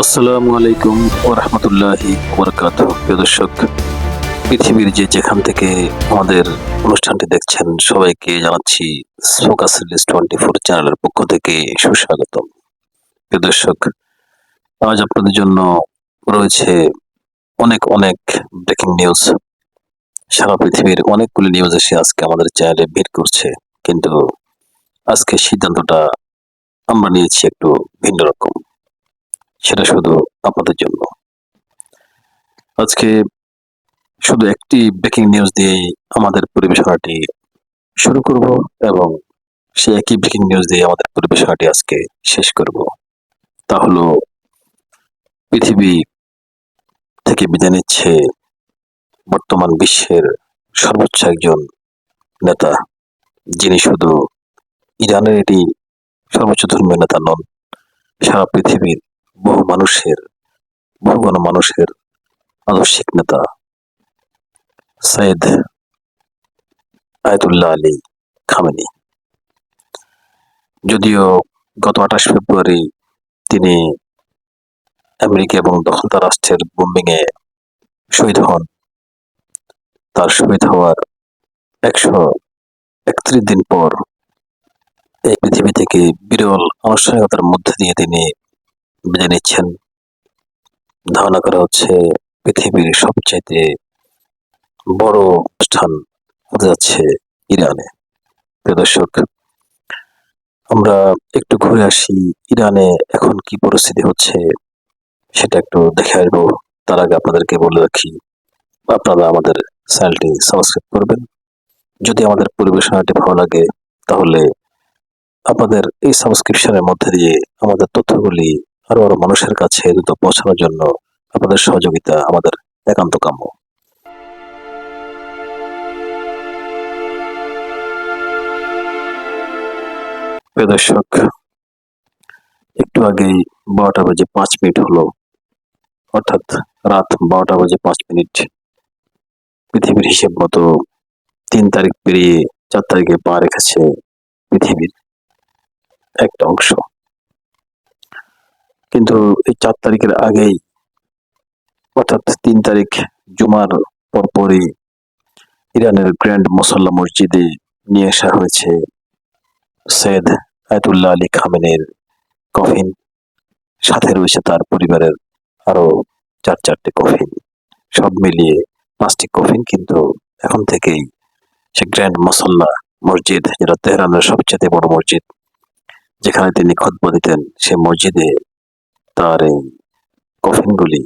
আসসালামু আলাইকুম ওয়া রাহমাতুল্লাহি ওয়া বারাকাতুহু। প্রিয় দর্শক, পৃথিবীর যেখান থেকে আমাদের অনুষ্ঠানটি দেখছেন সবাইকে জানাচ্ছি ফোকাস লিস্ট 24 চ্যানেলের পক্ষ থেকে সুস্বাগতম। প্রিয় দর্শক, আজ আপনাদের জন্য রয়েছে অনেক অনেক ব্রেকিং নিউজ। সারা পৃথিবীর অনেকগুলি নিউজ এসে আজকে আমাদের চ্যানেলে ভিড় করছে, কিন্তু আজকে সিদ্ধান্তটা আমরা নিয়েছি একটু ভিন্ন রকম। সেটা শুধু আপনাদের জন্য। আজকে শুধু একটি ব্রেকিং নিউজ দিয়েই আমাদের পরিবেশনাটি শুরু করব এবং সেই একই ব্রেকিং নিউজ দিয়ে আমাদের পরিবেশনাটি আজকে শেষ করব। তা হলো, পৃথিবী থেকে বিদায় নিচ্ছে বর্তমান বিশ্বের সর্বোচ্চ একজন নেতা, যিনি শুধু ইরানেরই সর্বোচ্চ ধর্মীয় নেতা নন, সারা পৃথিবীর বহু গণমানুষের আদর্শিক নেতা সৈয়দ আয়াতুল্লাহ আলী খামেনি। যদিও গত 28 ফেব্রুয়ারি তিনি আমেরিকা এবং দখলদার রাষ্ট্রের বোম্বিংয়ে শহীদ হন, তার শহীদ হওয়ার 131 দিন পর এই পৃথিবী থেকে বিরল আনুষ্ঠানিকতার মধ্যে দিয়ে তিনি বিদায় নিচ্ছেন। ধারণা করা হচ্ছে পৃথিবীর সবচাইতে বড় অনুষ্ঠান হতে যাচ্ছে ইরানে। প্রিয় দর্শক, আমরা একটু ঘুরে আসি ইরানে এখন কি পরিস্থিতি হচ্ছে সেটা একটু দেখে আসবো। তার আগে আপনাদেরকে বলে রাখি, আপনারা আমাদের চ্যানেলটি সাবস্ক্রাইব করবেন। যদি আমাদের পরিবেশনাটি ভালো লাগে তাহলে আপনাদের এই সাবস্ক্রিপশনের মধ্যে দিয়ে আমাদের তথ্যগুলি আরো মানুষের কাছে দ্রুত পৌঁছানোর জন্য আপনাদের সহযোগিতা আমাদের একান্ত কাম্য। প্রিয় দর্শক, একটু আগেই 12:05 হলো, অর্থাৎ রাত 12:05। পৃথিবীর হিসেব মতো 3 তারিখ পেরিয়ে 4 তারিখে পা রেখেছে পৃথিবীর একটা অংশ। কিন্তু এই 4 তারিখের আগেই, অর্থাৎ 3 তারিখ জুমার পরপরই ইরানের গ্র্যান্ড মুসল্লা মসজিদে নিয়ে আসা হয়েছে সৈয়দ আয়াতুল্লাহ আলী খামেনির কফিন। সাথে রয়েছে তার পরিবারের আরো 4টি কফিন। সব মিলিয়ে 5টি কফিন। কিন্তু এখন থেকেই সে গ্র্যান্ড মুসল্লা মসজিদ, যেটা তেহরানের সবচেয়ে বড় মসজিদ, যেখানে তিনি খুতবা দিতেন, সে মসজিদে তার এই কফিনগুলি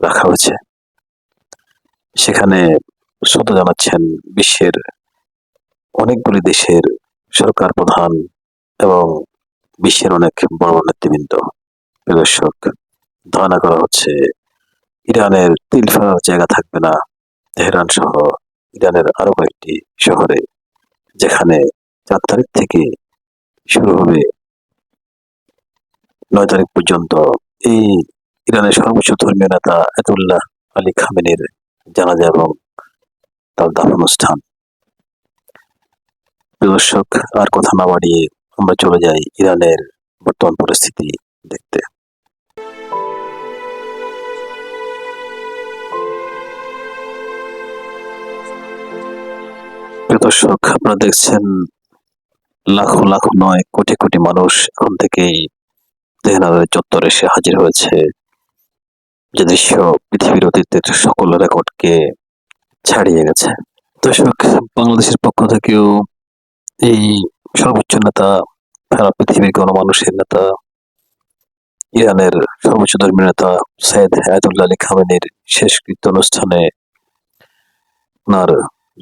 রাখা হয়েছে। সেখানে শ্রদ্ধা জানাচ্ছেন বিশ্বের অনেকগুলি দেশের সরকার প্রধান এবং বিশ্বের অনেক বড় নেতৃবৃন্দ। দর্শক, ধারণা করা হচ্ছে ইরানের তিল ফেলার জায়গা থাকবে না তেহরান সহ ইরানের আরো কয়েকটি শহরে, যেখানে 4 তারিখ থেকে শুরু হবে 9 তারিখ পর্যন্ত এই ইরানের সর্বোচ্চ ধর্মীয় নেতা আয়াতুল্লাহ আলী খামেনির জানাজা এবং তার দাফন অনুষ্ঠান। দর্শক, আর কথা না বাড়িয়ে আমরা চলে যাই ইরানের বর্তমান পরিস্থিতি দেখতে। দর্শক, আপনারা দেখছেন লাখো লাখো নয় কোটি কোটি মানুষ এখন থেকেই তেহরানের চত্বরে এসে হাজির হয়েছে, যে দৃশ্য পৃথিবীর অতীতের সকল রেকর্ডকে ছাড়িয়ে গেছে। দর্শক, বাংলাদেশের পক্ষ থেকেও এই সর্বোচ্চ নেতা, সারা পৃথিবীর গণমানুষের নেতা, ইরানের সর্বোচ্চ ধর্মীয় নেতা সৈয়দ আয়াতুল্লাহ আলী খামেনির শেষকৃত্য অনুষ্ঠানে, ওনার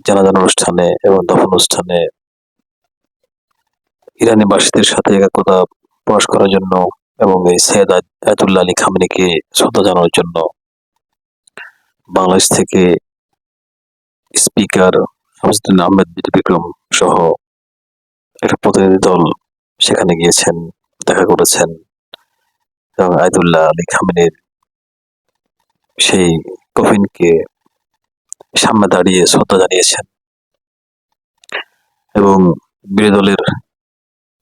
জানাজা অনুষ্ঠানে এবং দাফন অনুষ্ঠানে ইরানি বাসীদের সাথে একাত্মতা প্রকাশ করার জন্য এবং এই সৈয়দ আয়াতুল্লাহ আলী খামেনিকে শ্রদ্ধা জানানোর জন্য বাংলাদেশ থেকে স্পিকার শামসুদ্দিন আহমেদ বিক্রম সহ একটা প্রতিনিধি দল সেখানে গিয়েছেন, দেখা করেছেন এবং আয়াতুল্লাহ আলী খামেনির সেই কফিনকে সামনে দাঁড়িয়ে শ্রদ্ধা জানিয়েছেন এবং বিরোধী দলের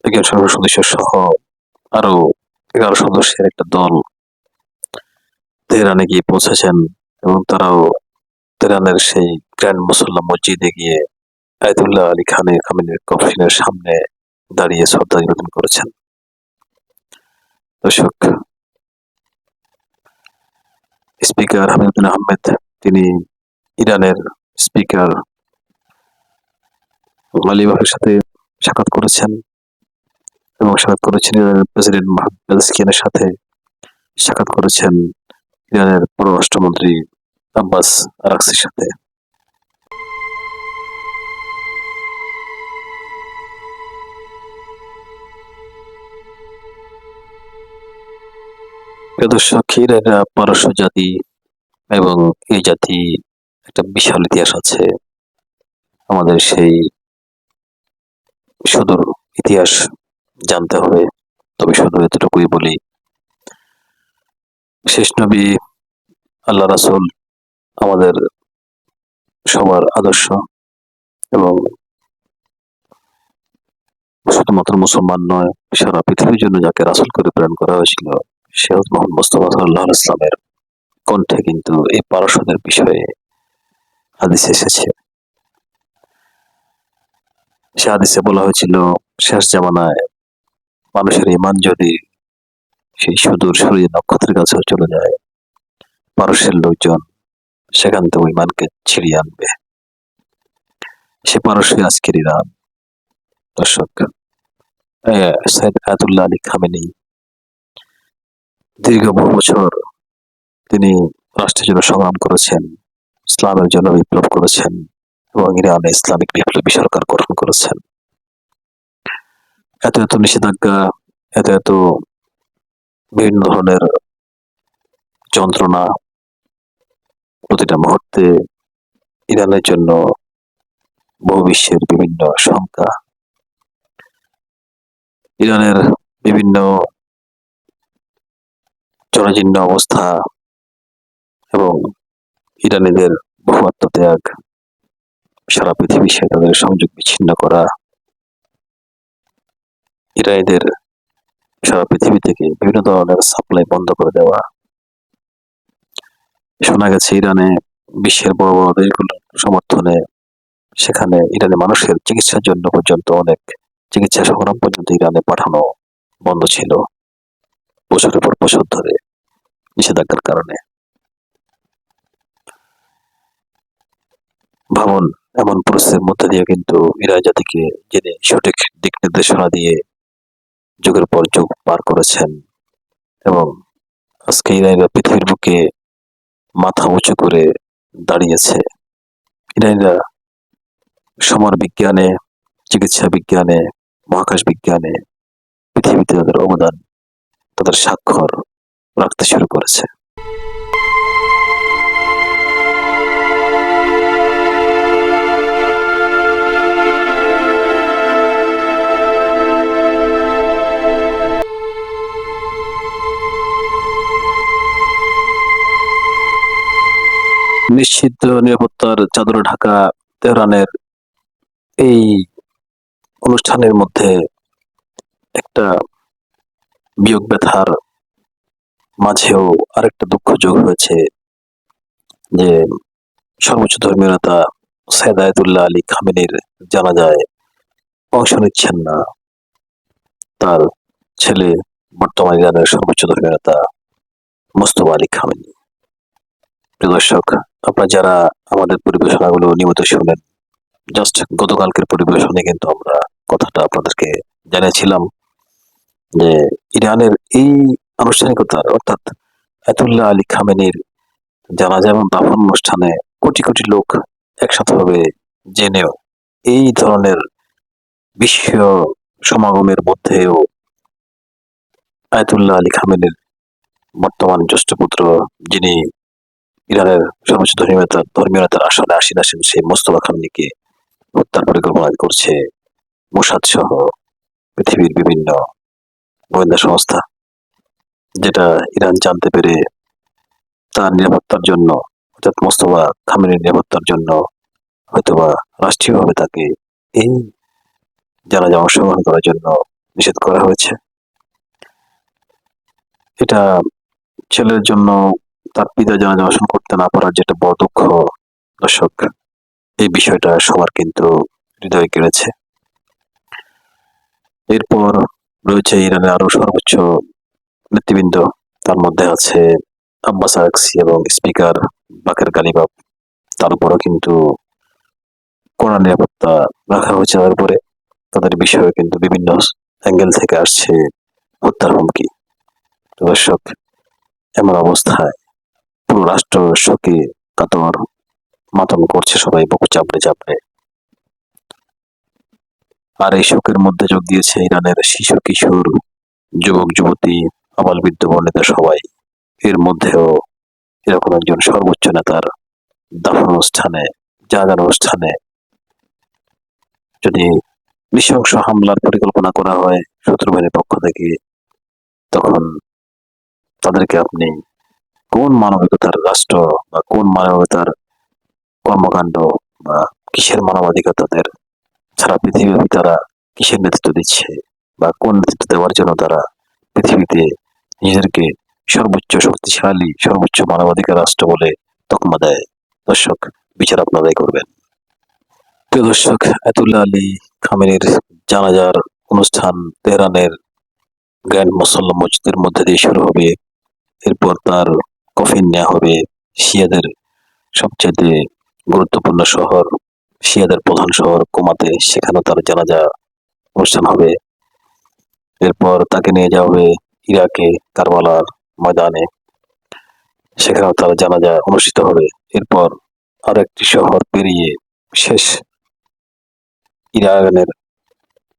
একজন সংসদ সদস্য সহ আরো 11 সদস্যের একটা দল তেহরানে গিয়ে পৌঁছেছেন এবং তারাও তেহরানের সেই গ্র্যান্ড মুসল্লা মসজিদে গিয়ে আয়াতুল্লাহ আলী খামেনির কফিনের সামনে দাঁড়িয়ে শ্রদ্ধা নিবেদন করেছেন। দর্শক, স্পিকার হামিদুদ্দিন আহমেদ তিনি ইরানের স্পিকার আলিবাফের সাথে সাক্ষাৎ করেছেন এবং সাক্ষাৎ করেছেন ইরানের প্রেসিডেন্ট মাহমুদ পেজেশকিয়ানের সাথে, সাক্ষাৎ করেছেন ইরানের পররাষ্ট্রমন্ত্রী আব্বাস আরাকচির সাথে। দর্শক, ইরানরা পারস্য জাতি এবং এই জাতি একটা বিশাল ইতিহাস আছে। আমাদের সেই সুদূর ইতিহাস জানতে হবে। তবে শুধু এতটুকুই বলি, শেষ নবী আল্লাহ রাসূল আমাদের সবার আদর্শ এবং শুধুমাত্র মুসলমান নয়, সারা পৃথিবীর জন্য যাকে রাসূল করে প্রেরণ করা হয়েছিল সে হযরত মুহাম্মদ মুস্তাফা সাল্লাল্লাহু আলাইহি ওয়াসাল্লামের কণ্ঠে কিন্তু এই পারস্যদের বিষয়ে হাদিস এসেছে। সে হাদিসে বলা হয়েছিল, শেষ জামানায় মানুষের ঈমান যদি সেই সুদূর সূর্য নক্ষত্রের কাছেও চলে যায়, পারস্যের লোকজন সেখান থেকে ঈমানকে ছিনিয়ে আনবে। সে পারস্যই আজকের ইরান। দর্শক, সৈয়দ আয়াতুল্লাহ আলী খামেনি দীর্ঘ বহু বছর তিনি রাষ্ট্রের জন্য সংগ্রাম করেছেন, ইসলামের জন্য বিপ্লব করেছেন এবং ইরানে ইসলামিক বিপ্লবী সরকার গঠন করেছেন। এত এত নিষেধাজ্ঞা, এত এত বিভিন্ন ধরনের যন্ত্রণা প্রতিটা মুহূর্তে ইরানের জন্য বহু বিশ্বের বিভিন্ন শঙ্কা, ইরানের বিভিন্ন জরাজীর্ণ অবস্থা এবং ইরানিদের বহু আত্মত্যাগ, সারা পৃথিবীর সাথে তাদের সংযোগ বিচ্ছিন্ন করা, ইরানিদের সারা পৃথিবী থেকে বিভিন্ন ধরনের সাপ্লাই বন্ধ করে দেওয়া। শোনা গেছে ইরানে বিশ্বের বড় বড় দেশগুলোর সমর্থনে সেখানে ইরানের মানুষের চিকিৎসার জন্য পর্যন্ত অনেক চিকিৎসা সংগ্রাম পর্যন্ত ইরানে পাঠানো বন্ধ ছিল বছরের পর বছর ধরে নিষেধাজ্ঞার কারণে। ভাবুন, এমন পরিস্থিতির মধ্যে দিয়ে কিন্তু ইরান জাতিকে যিনি সঠিক দিক নির্দেশনা দিয়ে যুগের পর যুগ পার করেছেন এবং আজকে ইরানিরা পৃথিবীর বুকে মাথা উঁচু করে দাঁড়িয়েছে। ইরানিরা সমর বিজ্ঞানে, চিকিৎসা বিজ্ঞানে, মহাকাশ বিজ্ঞানে পৃথিবীতে তাদের অবদান, তাদের স্বাক্ষর রাখতে শুরু করেছে। নিশ্চিত নিরাপত্তার চাদরে ঢাকা তেহরানের এই অনুষ্ঠানের মধ্যে একটা বিয়োগ ব্যথার মাঝেও আরেকটা দুঃখ যোগ হয়েছে যে সর্বোচ্চ ধর্মীয় নেতা সৈয়দ আয়াতুল্লাহ আলী খামেনির জানাজায় অংশ নিচ্ছেন না তার ছেলে, বর্তমান ইরানের সর্বোচ্চ ধর্মীয় নেতা মোস্তফা আলী খামেনি। প্রিয় দর্শক, আপনারা যারা আমাদের পরিবেশনাগুলো নিয়মিত শুনেন, জাস্ট গতকালকের পরিবেশনে কিন্তু আমরা কথাটা আপনাদেরকে জানিয়েছিলাম যে ইরানের এই আনুষ্ঠানিকতার অর্থাৎ আয়াতুল্লাহ আলী খামেনির জানাজা এবং দাফন অনুষ্ঠানে কোটি কোটি লোক একসাথে হবে জেনেও এই ধরনের বিশ্ব সমাগমের মধ্যেও আয়াতুল্লাহ আলী খামেনির বর্তমান জ্যেষ্ঠ পুত্র, যিনি ইরানের সর্বোচ্চ ধর্মীয় নেতার আসনে আসীন আছেন, সেই মোস্তফা খামেনিকে হত্যার পরিকল্পনা করছে মোসাদ সহ পৃথিবীর বিভিন্ন গোয়েন্দা সংস্থা, যেটা ইরান জানতে পেরে তার নিরাপত্তার জন্য অর্থাৎ মোস্তফা খামেনির নিরাপত্তার জন্য হয়তোবা রাষ্ট্রীয়ভাবে তাকে এই জানাজা অংশগ্রহণ করার জন্য নিষেধ করা হয়েছে। এটা ছেলের জন্য তার পিতা জানাজা ভাষণ করতে না পারার যেটা বড় দুঃখ। দর্শক, এই বিষয়টা সবার কিন্তু হৃদয় কেড়েছে। এরপর রয়েছে ইরানের আরো সর্বোচ্চ নেতৃবৃন্দ, তার মধ্যে আছে আব্বাস আরাকচি এবং স্পিকার বাকের গালিবাফ। তার উপরও কিন্তু কড়া নিরাপত্তা রাখা হয়েছে তাদের উপরে। তাদের বিষয়ে কিন্তু বিভিন্ন অ্যাঙ্গেল থেকে আসছে হত্যার হুমকি। দর্শক, এমন অবস্থায় পুরো রাষ্ট্র শোকে কাতর, মাতম করছে সবাই বুক চাপড়ে চাপড়ে। আর এই শোকের মধ্যে যোগ দিয়েছে ইরানের শিশু কিশোর, যুবক যুবতী, আবাল বৃদ্ধ বনিতা সবাই। এর মধ্যেও এরকম একজন সর্বোচ্চ নেতার দাফন অনুষ্ঠানে, জানাজার অনুষ্ঠানে যদি নৃশংস হামলার পরিকল্পনা করা হয় শত্রু বাহিনীর পক্ষ থেকে, তখন তাদেরকে আপনি কোন মানবিকতার রাষ্ট্র বা কোন মানবতার কর্মকাণ্ড বা কিসের মানবাধিকার তাদের সারা পৃথিবীব্যাপী তারা কিসের নেতৃত্ব দিচ্ছে বা কোন নেতৃত্ব দেওয়ার জন্য তারা পৃথিবীতে নিজেদেরকে সর্বোচ্চ শক্তিশালী, সর্বোচ্চ মানবাধিকার রাষ্ট্র বলে তকমা দেয়। দর্শক, বিচার আপনারাই করবেন। প্রিয় দর্শক, আয়াতুল্লাহ আলী খামেনির জানাজার অনুষ্ঠান তেহরানের গ্র্যান্ড মুসল্লা মসজিদের মধ্যে দিয়ে শুরু হবে। এরপর তার কফিন নেওয়া হবে শিয়াদের সবচেয়ে গুরুত্বপূর্ণ শহর, শিয়াদের প্রধান শহর কুমাতে, সেখানেও তার জানাজা অনুষ্ঠান হবে। এরপর তাকে নিয়ে যাওয়া হবে ইরাকে কারবালার ময়দানে, সেখানেও তার জানাজা অনুষ্ঠিত হবে। এরপর আর একটি শহর পেরিয়ে শেষ ইরানের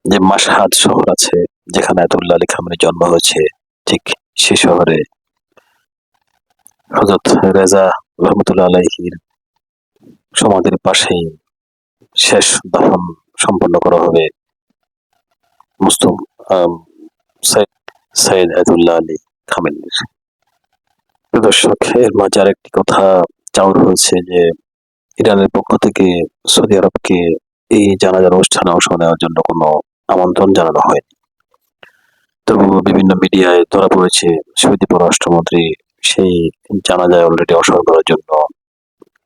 যে মাশহাদ শহর আছে, যেখানে আয়াতুল্লাহ আলী খামেনির জন্ম হয়েছে, ঠিক সে শহরে হযরত রেজা রহমতুল্লাহ আলাইহির সমাধির পাশেই শেষ দাফন সম্পন্ন করা হবে মুস্তফা সৈয়দ আয়াতুল্লাহ আলী খামেনির। দর্শক, এর মাঝে আরেকটি কথা চাউর হয়েছে যে ইরানের পক্ষ থেকে সৌদি আরবকে এই জানাজার অনুষ্ঠানে অংশ নেওয়ার জন্য কোনো আমন্ত্রণ জানানো হয়নি। তবুও বিভিন্ন মিডিয়ায় ধরা পড়েছে সৌদি পররাষ্ট্রমন্ত্রী সেই জানাজায় অলরেডি অংশগ্রহণ করার জন্য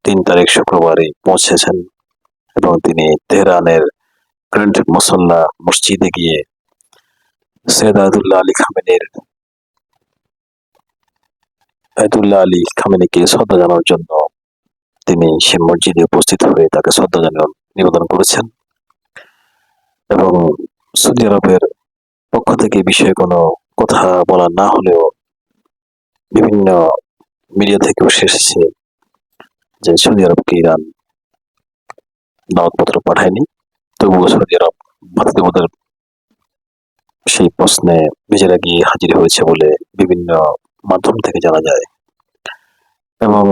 3 তারিখ শুক্রবারই পৌঁছেছেন এবং তিনি তেহরানের গ্র্যান্ড মুসল্লা মসজিদে গিয়ে সৈয়দ আয়াতুল্লাহ আলী খামেনিকে শ্রদ্ধা জানানোর জন্য তিনি সে মসজিদে উপস্থিত হয়ে তাকে শ্রদ্ধা জানানোর নিবেদন করেছেন। এবং সৌদি আরবের পক্ষ থেকে এই বিষয়ে কোনো কথা বলা না হলেও বিভিন্ন মিডিয়া থেকেও এসেছে যে সৌদি আরবকে ইরান দাওয়াতপত্র পাঠায়নি, তবুও সৌদি আরব ভারতীয়দের সেই প্রশ্নে নিজেরা গিয়ে হাজির হয়েছে বলে বিভিন্ন মাধ্যম থেকে জানা যায়। এবং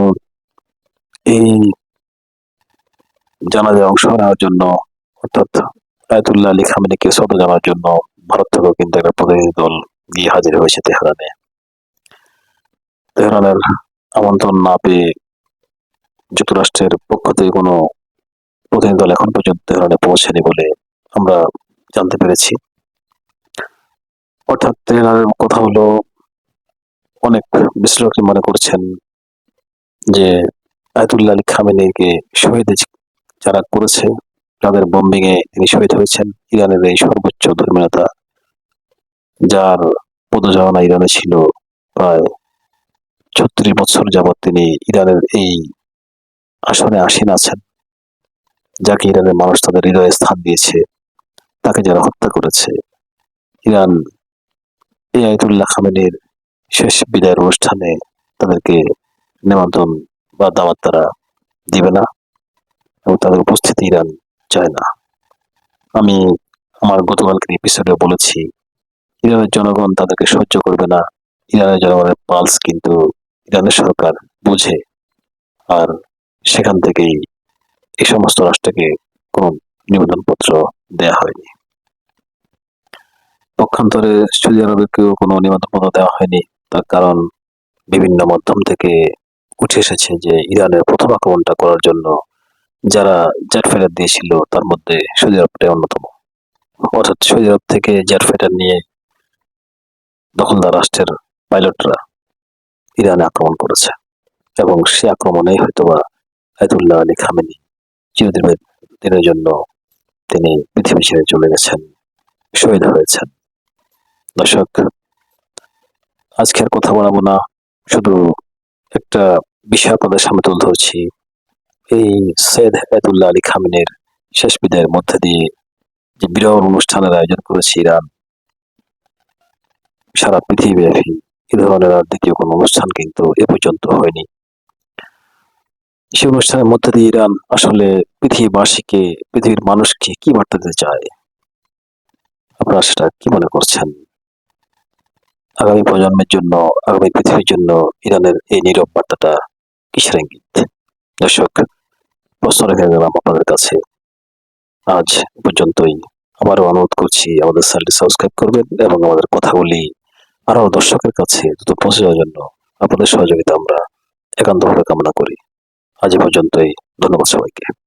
এই জানাজায় অংশ নেওয়ার জন্য, অর্থাৎ আয়াতুল্লাহ আলী খামেনিকে শ্রদ্ধা জানানোর জন্য ভারত থেকেও কিন্তু একটা প্রতিনিধি দল গিয়ে হাজির হয়েছে তেহরানে। তেহরানের আমন্ত্রণ না পেয়ে যুক্তরাষ্ট্রের পক্ষ থেকে কোনো প্রতিনিধি দল এখন পর্যন্ত তেহরানে পৌঁছেনি বলে আমরা জানতে পেরেছি। অর্থাৎ তেহরানের কথা হলো, অনেক বিশ্লেষক মনে করছেন যে আয়াতুল্লাহ আলী খামেনিকে শহীদ যারা করেছে, তাদের বোম্বিং এ তিনি শহীদ হয়েছেন। ইরানের এই সর্বোচ্চ ধর্মীয় নেতা, যার পদচারণা ইরানে ছিল প্রায় 36 বছর যাবৎ, তিনি ইরানের এই আসনে আসীন আছেন, যাকে ইরানের মানুষ তাদের হৃদয়ে স্থান দিয়েছে, তাকে যারা হত্যা করেছে, ইরান এই আয়াতুল্লাহ খামেনির শেষ বিদায়ের অনুষ্ঠানে তাদেরকে নিমন্ত্রণ বা দাওয়াত তারা দিবে না এবং তাদের উপস্থিতি ইরান চায় না। আমি আমার গতকালকের এপিসোডে বলেছি, ইরানের জনগণ তাদেরকে সহ্য করবে না। ইরানের জনগণের পালস কিন্তু ইরানের সরকার বুঝে, আর সেখান থেকেই এই সমস্ত রাষ্ট্রকে কোন নিবেদনপত্র দেয়া হয়নি। পক্ষান্তরে সৌদি আরবেকেও কোনো নিবেদনপত্র দেওয়া হয়নি, তার কারণ বিভিন্ন মাধ্যম থেকে উঠে এসেছে যে ইরানের প্রথম আক্রমণটা করার জন্য যারা জেট ফাইটার দিয়েছিল তার মধ্যে সৌদি আরবটাই অন্যতম। অর্থাৎ সৌদি আরব থেকে জেট ফাইটার নিয়ে দখলদার রাষ্ট্রের পাইলটরা ইরানে আক্রমণ করেছে। এবং সে আক্রমণেই হয়তোবা আয়াতুল্লাহ আলী খামেনি চিরদিনের দিনের জন্য তিনি পৃথিবী ছেড়ে চলে গেছেন, শহীদ হয়েছেন। দর্শক, আজকে আর কথা বাড়াবো না, শুধু একটা বিষয় আপনাদের সামনে তুলে ধরছি। এই সৈয়দ আয়াতুল্লাহ আলী খামেনির শেষ বিদায়ের মধ্যে দিয়ে যে বিরল অনুষ্ঠানের আয়োজন করেছে ইরান, সারা পৃথিবীব্যাপী এ ধরনের আর দ্বিতীয় কোনো অনুষ্ঠান কিন্তু এ পর্যন্ত হয়নি। সেই অনুষ্ঠানের মধ্যে দিয়ে ইরান আসলে পৃথিবীবাসীকে, পৃথিবীর মানুষকে কি বার্তা দিতে চায়, আপনারা সেটা কি মনে করছেন? আগামী প্রজন্মের জন্য, আগামী পৃথিবীর জন্য ইরানের এই নীরব বার্তাটা কিসের ইঙ্গিত? দর্শক, প্রশ্ন রেখে গেলাম আপনাদের কাছে। আজ পর্যন্তই। আবারও অনুরোধ করছি আমাদের চ্যানেলটি সাবস্ক্রাইব করবেন এবং আমাদের কথাগুলি আরো দর্শকের কাছে দ্রুত পৌঁছে যাওয়ার জন্য আপনাদের সহযোগিতা আমরা একান্তভাবে কামনা করি। আজ এ পর্যন্তই। ধন্যবাদ সবাইকে।